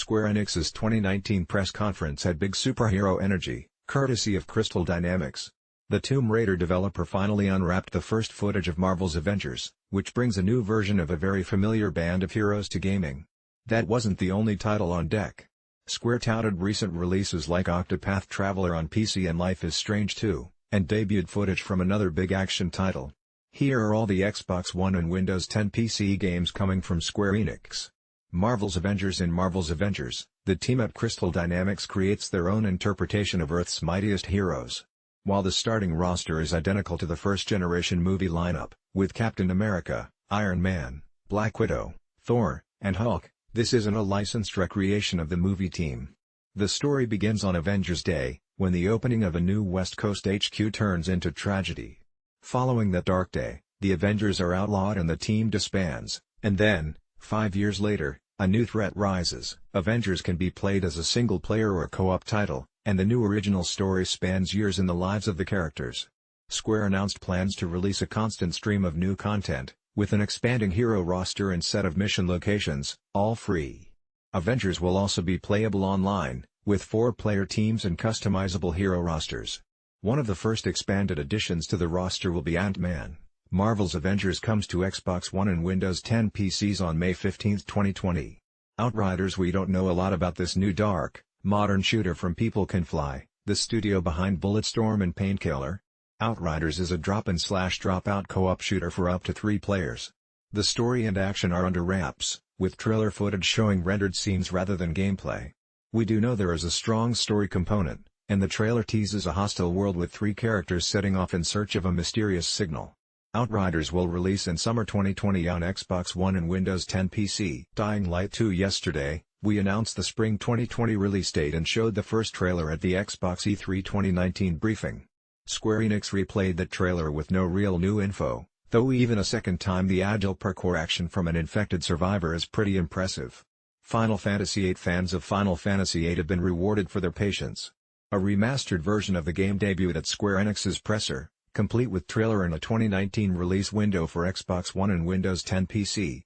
Square Enix's 2019 press conference had big superhero energy, courtesy of Crystal Dynamics. The Tomb Raider developer finally unwrapped the first footage of Marvel's Avengers, which brings a new version of a very familiar band of heroes to gaming. That wasn't the only title on deck. Square touted recent releases like Octopath Traveler on PC and Life is Strange 2, and debuted footage from another big action title. Here are all the Xbox One and Windows 10 PC games coming from Square Enix. Marvel's Avengers. In Marvel's Avengers, the team at Crystal Dynamics creates their own interpretation of Earth's mightiest heroes. While the starting roster is identical to the first-generation movie lineup, with Captain America, Iron Man, Black Widow, Thor, and Hulk, this isn't a licensed recreation of the movie team. The story begins on Avengers Day, when the opening of a new West Coast HQ turns into tragedy. Following that dark day, the Avengers are outlawed and the team disbands, and then, 5 years later, a new threat rises. Avengers can be played as a single-player or co-op title, and the new original story spans years in the lives of the characters. Square announced plans to release a constant stream of new content, with an expanding hero roster and set of mission locations, all free. Avengers will also be playable online, with 4-player teams and customizable hero rosters. One of the first expanded additions to the roster will be Ant-Man. Marvel's Avengers comes to Xbox One and Windows 10 PCs on May 15, 2020. Outriders. We don't know a lot about this new dark, modern shooter from People Can Fly, the studio behind Bulletstorm and Painkiller. Outriders is a drop-in/drop-out co-op shooter for up to 3 players. The story and action are under wraps, with trailer footage showing rendered scenes rather than gameplay. We do know there is a strong story component, and the trailer teases a hostile world with 3 characters setting off in search of a mysterious signal. Outriders will release in summer 2020 on Xbox One and Windows 10 PC. Dying Light 2. Yesterday, we announced the spring 2020 release date and showed the first trailer at the Xbox E3 2019 briefing. Square Enix replayed that trailer with no real new info, though even a second time the agile parkour action from an infected survivor is pretty impressive. Final Fantasy VIII. Fans of Final Fantasy VIII have been rewarded for their patience. A remastered version of the game debuted at Square Enix's presser, complete with trailer and a 2019 release window for Xbox One and Windows 10 PC.